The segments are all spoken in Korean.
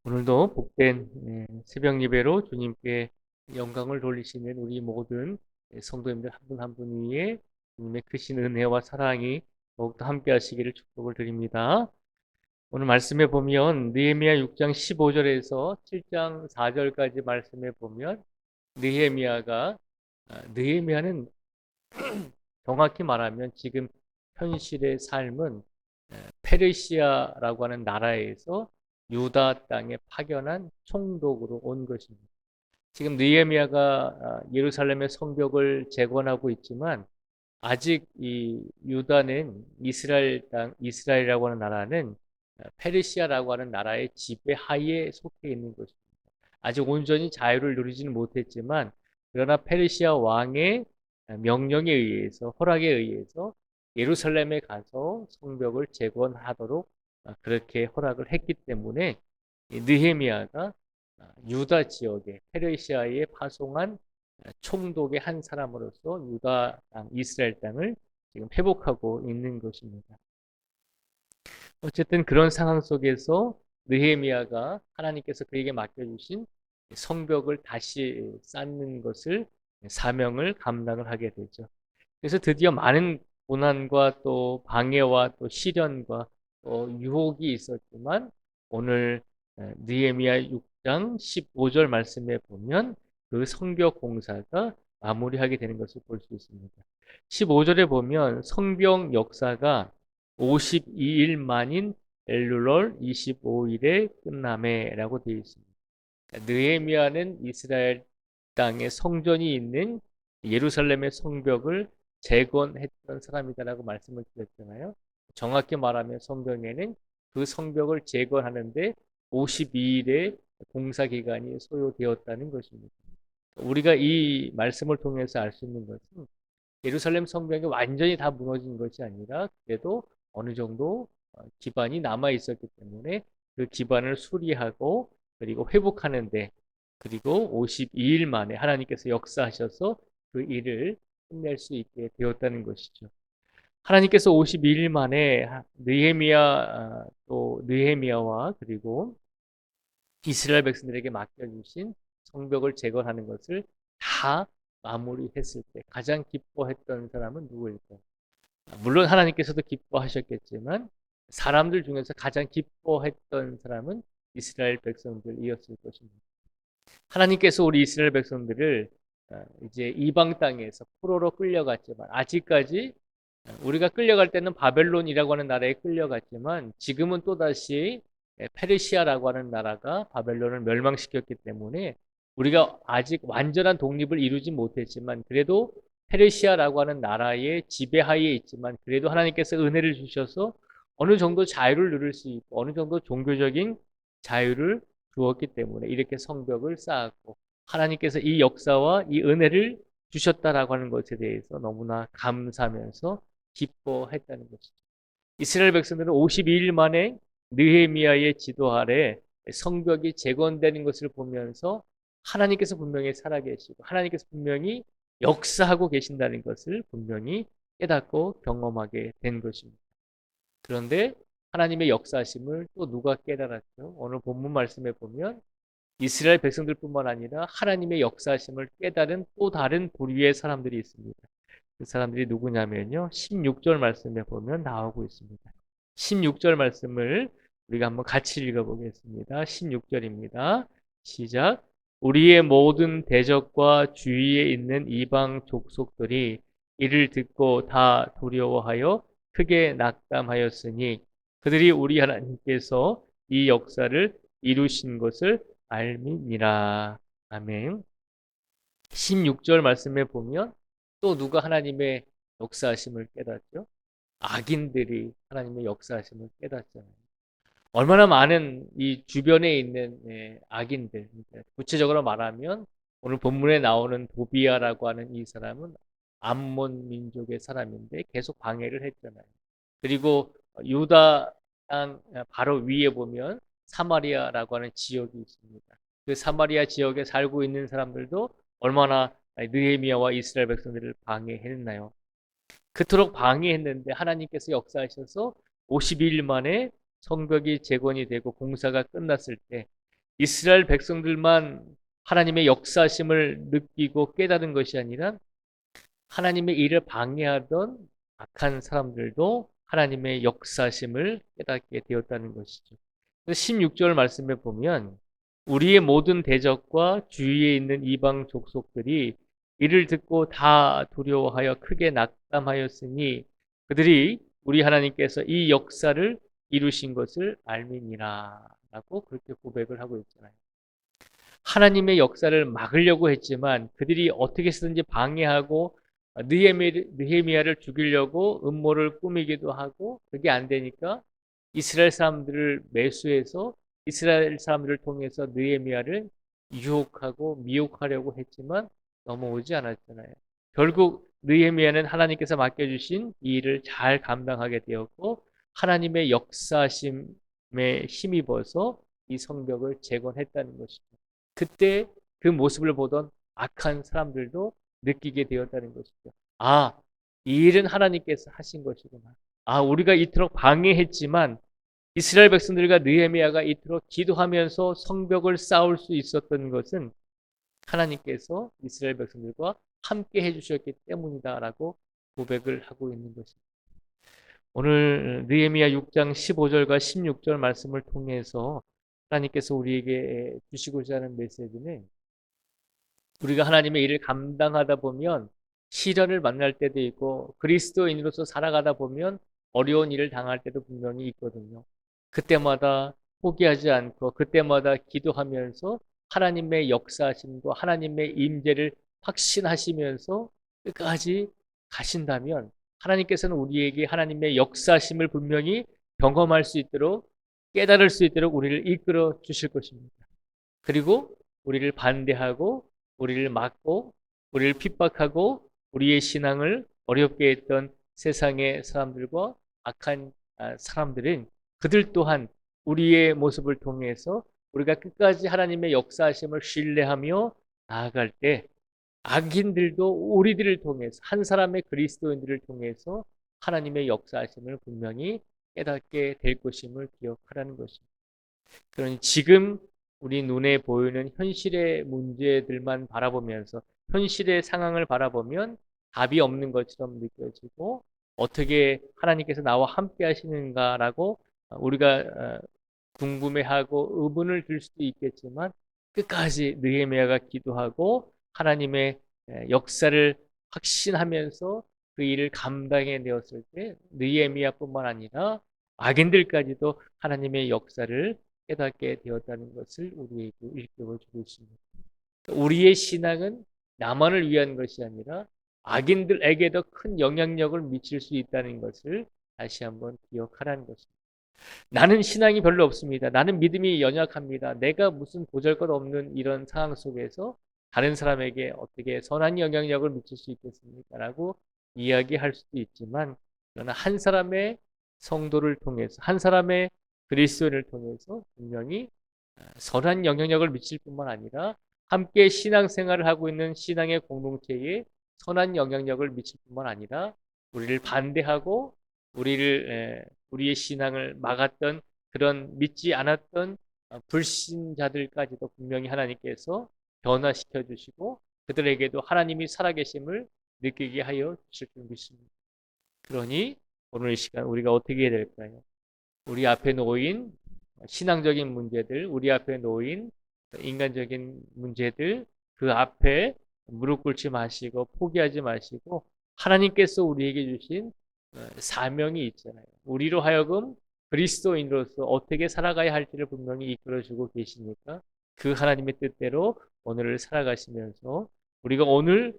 오늘도 복된 새벽 예배로 주님께 영광을 돌리시는 우리 모든 성도님들 한 분 한 분 위에 주님의 크신 은혜와 사랑이 더욱더 함께 하시기를 축복을 드립니다. 오늘 말씀에 보면 느헤미야 6장 15절에서 7장 4절까지 말씀에 보면 느헤미야는 정확히 말하면 지금 현실의 삶은 페르시아라고 하는 나라에서 유다 땅에 파견한 총독으로 온 것입니다. 지금 느헤미야가 예루살렘의 성벽을 재건하고 있지만 아직 이 유다는 이스라엘이라고 하는 나라는 페르시아라고 하는 나라의 지배하에 속해 있는 것입니다. 아직 온전히 자유를 누리지는 못했지만 그러나 페르시아 왕의 명령에 의해서 허락에 의해서 예루살렘에 가서 성벽을 재건하도록 그렇게 허락을 했기 때문에 느헤미야가 유다 지역에 페르시아에 파송한 총독의 한 사람으로서 유다 땅, 이스라엘 땅을 지금 회복하고 있는 것입니다. 어쨌든 그런 상황 속에서 느헤미야가 하나님께서 그에게 맡겨주신 성벽을 다시 쌓는 것을 사명을 감당을 하게 되죠. 그래서 드디어 많은 고난과 또 방해와 또 시련과 또 유혹이 있었지만 오늘 느헤미야 6장 15절 말씀에 보면 그 성벽 공사가 마무리하게 되는 것을 볼 수 있습니다. 15절에 보면 성벽 역사가 52일 만인 엘룰월 25일에 끝남에라고 되어 있습니다. 느헤미야는 이스라엘 땅에 성전이 있는 예루살렘의 성벽을 재건했던 사람이다라고 말씀을 드렸잖아요. 정확히 말하면 성경에는 그 성벽을 재건하는데 52일의 공사 기간이 소요되었다는 것입니다. 우리가 이 말씀을 통해서 알 수 있는 것은 예루살렘 성벽이 완전히 다 무너진 것이 아니라 그래도 어느 정도 기반이 남아 있었기 때문에 그 기반을 수리하고 그리고 회복하는데 그리고 52일 만에 하나님께서 역사하셔서 그 일을 끝낼 수 있게 되었다는 것이죠. 하나님께서 52일 만에 또 느헤미야와 그리고 이스라엘 백성들에게 맡겨주신 성벽을 재건하는 것을 다 마무리했을 때 가장 기뻐했던 사람은 누구일까요? 물론 하나님께서도 기뻐하셨겠지만 사람들 중에서 가장 기뻐했던 사람은 이스라엘 백성들이었을 것입니다. 하나님께서 우리 이스라엘 백성들을 이제 이방 땅에서 포로로 끌려갔지만 아직까지 우리가 끌려갈 때는 바벨론이라고 하는 나라에 끌려갔지만 지금은 또다시 페르시아라고 하는 나라가 바벨론을 멸망시켰기 때문에 우리가 아직 완전한 독립을 이루지 못했지만 그래도 페르시아라고 하는 나라의 지배하에 있지만 그래도 하나님께서 은혜를 주셔서 어느 정도 자유를 누릴 수 있고 어느 정도 종교적인 자유를 주었기 때문에 이렇게 성벽을 쌓았고 하나님께서 이 역사와 이 은혜를 주셨다라고 하는 것에 대해서 너무나 감사하면서 기뻐했다는 것이죠. 이스라엘 백성들은 52일 만에 느헤미야의 지도 아래 성벽이 재건되는 것을 보면서 하나님께서 분명히 살아계시고 하나님께서 분명히 역사하고 계신다는 것을 분명히 깨닫고 경험하게 된 것입니다. 그런데 하나님의 역사심을 또 누가 깨달았죠? 오늘 본문 말씀에 보면 이스라엘 백성들뿐만 아니라 하나님의 역사심을 깨달은 또 다른 부류의 사람들이 있습니다. 그 사람들이 누구냐면요. 16절 말씀에 보면 나오고 있습니다. 16절 말씀을 우리가 한번 같이 읽어보겠습니다. 16절입니다. 시작. 우리의 모든 대적과 주위에 있는 이방 족속들이 이를 듣고 다 두려워하여 크게 낙담하였으니 그들이 우리 하나님께서 이 역사를 이루신 것을 알미니라. 아멘. 16절 말씀에 보면 또 누가 하나님의 역사하심을 깨닫죠? 악인들이 하나님의 역사하심을 깨닫잖아요. 얼마나 많은 이 주변에 있는 악인들, 구체적으로 말하면 오늘 본문에 나오는 도비아라고 하는 이 사람은 암몬 민족의 사람인데 계속 방해를 했잖아요. 그리고 유다 땅 바로 위에 보면 사마리아라고 하는 지역이 있습니다. 그 사마리아 지역에 살고 있는 사람들도 얼마나 느헤미야와 이스라엘 백성들을 방해했나요? 그토록 방해했는데 하나님께서 역사하셔서 52일 만에 성벽이 재건이 되고 공사가 끝났을 때 이스라엘 백성들만 하나님의 역사심을 느끼고 깨달은 것이 아니라 하나님의 일을 방해하던 악한 사람들도 하나님의 역사심을 깨닫게 되었다는 것이죠. 16절 말씀에 보면 우리의 모든 대적과 주위에 있는 이방 족속들이 이를 듣고 다 두려워하여 크게 낙담하였으니 그들이 우리 하나님께서 이 역사를 이루신 것을 알미니라 라고 그렇게 고백을 하고 있잖아요. 하나님의 역사를 막으려고 했지만 그들이 어떻게 쓰든지 방해하고 느헤미야를 죽이려고 음모를 꾸미기도 하고 그게 안 되니까 이스라엘 사람들을 매수해서 이스라엘 사람들을 통해서 느헤미야를 유혹하고 미혹하려고 했지만 넘어오지 않았잖아요. 결국 느헤미야는 하나님께서 맡겨주신 이 일을 잘 감당하게 되었고 하나님의 역사심에 힘입어서 이 성벽을 재건했다는 것이죠. 그때 그 모습을 보던 악한 사람들도 느끼게 되었다는 것이죠. 아, 이 일은 하나님께서 하신 것이구나. 아, 우리가 이토록 방해했지만 이스라엘 백성들과 느헤미야가 이토록 기도하면서 성벽을 쌓을 수 있었던 것은 하나님께서 이스라엘 백성들과 함께 해주셨기 때문이다라고 고백을 하고 있는 것입니다. 오늘 느헤미야 6장 15절과 16절 말씀을 통해서 하나님께서 우리에게 주시고자 하는 메시지는 우리가 하나님의 일을 감당하다 보면 시련을 만날 때도 있고 그리스도인으로서 살아가다 보면 어려운 일을 당할 때도 분명히 있거든요. 그때마다 포기하지 않고 그때마다 기도하면서 하나님의 역사하심과 하나님의 임재를 확신하시면서 끝까지 가신다면 하나님께서는 우리에게 하나님의 역사하심을 분명히 경험할 수 있도록 깨달을 수 있도록 우리를 이끌어 주실 것입니다. 그리고 우리를 반대하고 우리를 막고 우리를 핍박하고 우리의 신앙을 어렵게 했던 세상의 사람들과 악한 사람들은 그들 또한 우리의 모습을 통해서 우리가 끝까지 하나님의 역사하심을 신뢰하며 나아갈 때 악인들도 우리들을 통해서 한 사람의 그리스도인들을 통해서 하나님의 역사하심을 분명히 깨닫게 될 것임을 기억하라는 것입니다. 그러니 지금 우리 눈에 보이는 현실의 문제들만 바라보면서 현실의 상황을 바라보면 답이 없는 것처럼 느껴지고 어떻게 하나님께서 나와 함께 하시는가라고 우리가 궁금해하고 의문을 들 수도 있겠지만 끝까지 느헤미야가 기도하고 하나님의 역사를 확신하면서 그 일을 감당해 내었을 때 느헤미야뿐만 아니라 악인들까지도 하나님의 역사를 깨닫게 되었다는 것을 우리에게 일깨워 주고 있습니다. 우리의 신앙은 나만을 위한 것이 아니라 악인들에게도 큰 영향력을 미칠 수 있다는 것을 다시 한번 기억하라는 것입니다. 나는 신앙이 별로 없습니다. 나는 믿음이 연약합니다. 내가 무슨 보잘것없는 이런 상황 속에서 다른 사람에게 어떻게 선한 영향력을 미칠 수 있겠습니까? 라고 이야기할 수도 있지만 그러나 한 사람의 성도를 통해서 한 사람의 그리스도인을 통해서 분명히 선한 영향력을 미칠 뿐만 아니라 함께 신앙생활을 하고 있는 신앙의 공동체에 선한 영향력을 미칠 뿐만 아니라 우리를 반대하고 우리의 신앙을 막았던 그런 믿지 않았던 불신자들까지도 분명히 하나님께서 변화시켜 주시고 그들에게도 하나님이 살아계심을 느끼게 하여 주실 줄 믿습니다. 그러니 오늘 이 시간 우리가 어떻게 해야 될까요? 우리 앞에 놓인 신앙적인 문제들, 우리 앞에 놓인 인간적인 문제들 그 앞에 무릎 꿇지 마시고 포기하지 마시고 하나님께서 우리에게 주신 사명이 있잖아요. 우리로 하여금 그리스도인으로서 어떻게 살아가야 할지를 분명히 이끌어주고 계시니까 그 하나님의 뜻대로 오늘을 살아가시면서 우리가 오늘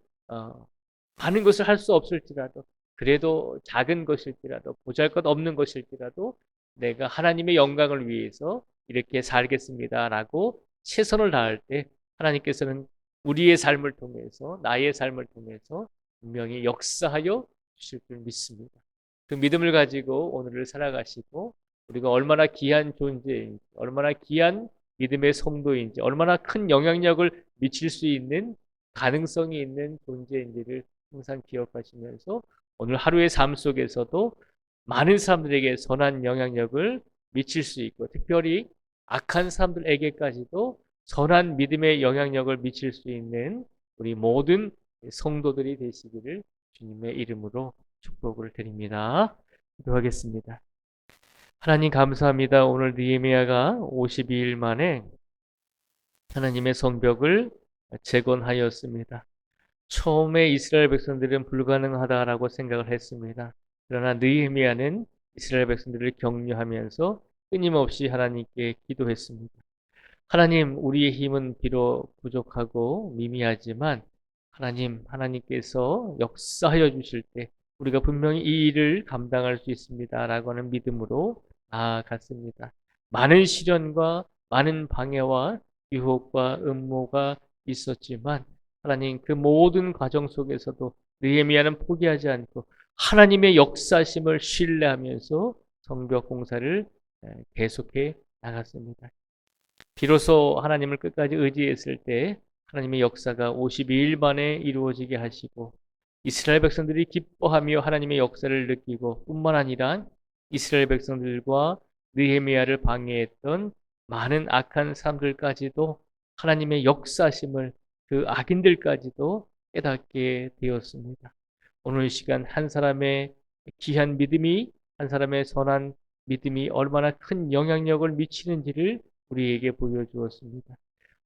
많은 것을 할 수 없을지라도 그래도 작은 것일지라도 보잘것없는 것일지라도 내가 하나님의 영광을 위해서 이렇게 살겠습니다라고 최선을 다할 때 하나님께서는 우리의 삶을 통해서 나의 삶을 통해서 분명히 역사하여 주실 줄 믿습니다. 그 믿음을 가지고 오늘을 살아가시고 우리가 얼마나 귀한 존재인지 얼마나 귀한 믿음의 성도인지 얼마나 큰 영향력을 미칠 수 있는 가능성이 있는 존재인지를 항상 기억하시면서 오늘 하루의 삶 속에서도 많은 사람들에게 선한 영향력을 미칠 수 있고 특별히 악한 사람들에게까지도 선한 믿음의 영향력을 미칠 수 있는 우리 모든 성도들이 되시기를 주님의 이름으로 축복을 드립니다. 기도하겠습니다. 하나님 감사합니다. 오늘 느헤미야가 52일 만에 하나님의 성벽을 재건하였습니다. 처음에 이스라엘 백성들은 불가능하다라고 생각을 했습니다. 그러나 느헤미야는 이스라엘 백성들을 격려하면서 끊임없이 하나님께 기도했습니다. 하나님, 우리의 힘은 비록 부족하고 미미하지만 하나님께서 역사하여 주실 때 우리가 분명히 이 일을 감당할 수 있습니다라고 하는 믿음으로 나아갔습니다. 많은 시련과 많은 방해와 유혹과 음모가 있었지만 하나님 그 모든 과정 속에서도 느헤미야는 포기하지 않고 하나님의 역사심을 신뢰하면서 성벽 공사를 계속해 나갔습니다. 비로소 하나님을 끝까지 의지했을 때 하나님의 역사가 52일 만에 이루어지게 하시고 이스라엘 백성들이 기뻐하며 하나님의 역사를 느끼고 뿐만 아니라 이스라엘 백성들과 느헤미야를 방해했던 많은 악한 사람들까지도 하나님의 역사심을 그 악인들까지도 깨닫게 되었습니다. 오늘 이 시간 한 사람의 귀한 믿음이 한 사람의 선한 믿음이 얼마나 큰 영향력을 미치는지를 우리에게 보여주었습니다.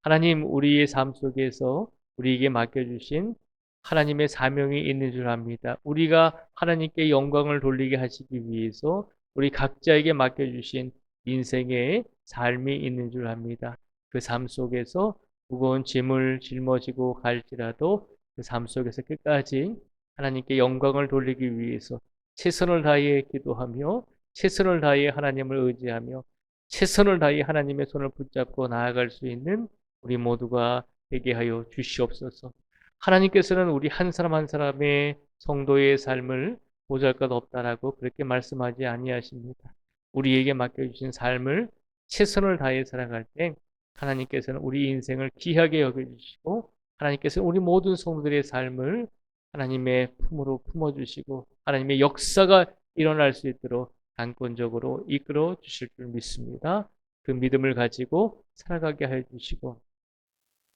하나님, 우리의 삶 속에서 우리에게 맡겨주신 하나님의 사명이 있는 줄 압니다. 우리가 하나님께 영광을 돌리게 하시기 위해서 우리 각자에게 맡겨주신 인생의 삶이 있는 줄 압니다. 그 삶 속에서 무거운 짐을 짊어지고 갈지라도 그 삶 속에서 끝까지 하나님께 영광을 돌리기 위해서 최선을 다해 기도하며 최선을 다해 하나님을 의지하며 최선을 다해 하나님의 손을 붙잡고 나아갈 수 있는 우리 모두가 되게 하여 주시옵소서. 하나님께서는 우리 한 사람 한 사람의 성도의 삶을 보잘것없다라고 그렇게 말씀하지 아니하십니다. 우리에게 맡겨주신 삶을 최선을 다해 살아갈 때 하나님께서는 우리 인생을 귀하게 여겨주시고 하나님께서는 우리 모든 성도들의 삶을 하나님의 품으로 품어주시고 하나님의 역사가 일어날 수 있도록 강권적으로 이끌어 주실 줄 믿습니다. 그 믿음을 가지고 살아가게 해 주시고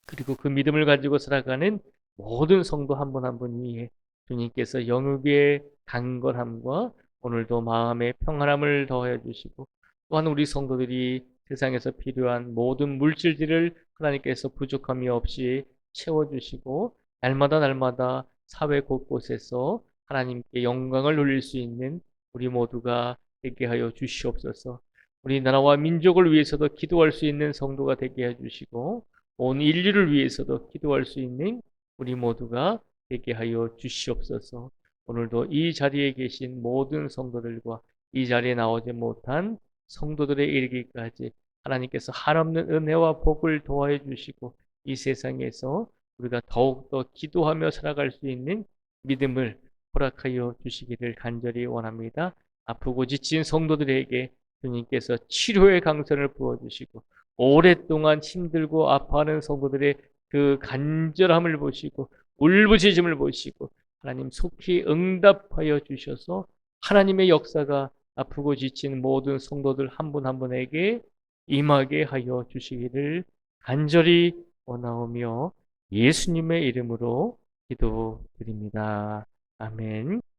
그리고 그 믿음을 가지고 살아가는 모든 성도 한 분 한 분 위에 주님께서 영육의 강건함과 오늘도 마음의 평안함을 더해 주시고 또한 우리 성도들이 세상에서 필요한 모든 물질들을 하나님께서 부족함이 없이 채워주시고 날마다 사회 곳곳에서 하나님께 영광을 돌릴 수 있는 우리 모두가 되게 하여 주시옵소서. 우리나라와 민족을 위해서도 기도할 수 있는 성도가 되게 해주시고 온 인류를 위해서도 기도할 수 있는 우리 모두가 되게 하여 주시옵소서. 오늘도 이 자리에 계신 모든 성도들과 이 자리에 나오지 못한 성도들의 이르기까지 하나님께서 한없는 은혜와 복을 도와해 주시고 이 세상에서 우리가 더욱더 기도하며 살아갈 수 있는 믿음을 허락하여 주시기를 간절히 원합니다. 아프고 지친 성도들에게 주님께서 치료의 강선을 부어주시고 오랫동안 힘들고 아파하는 성도들의 그 간절함을 보시고 울부짖음을 보시고 하나님 속히 응답하여 주셔서 하나님의 역사가 아프고 지친 모든 성도들 한 분 한 분에게 임하게 하여 주시기를 간절히 원하오며 예수님의 이름으로 기도드립니다. 아멘.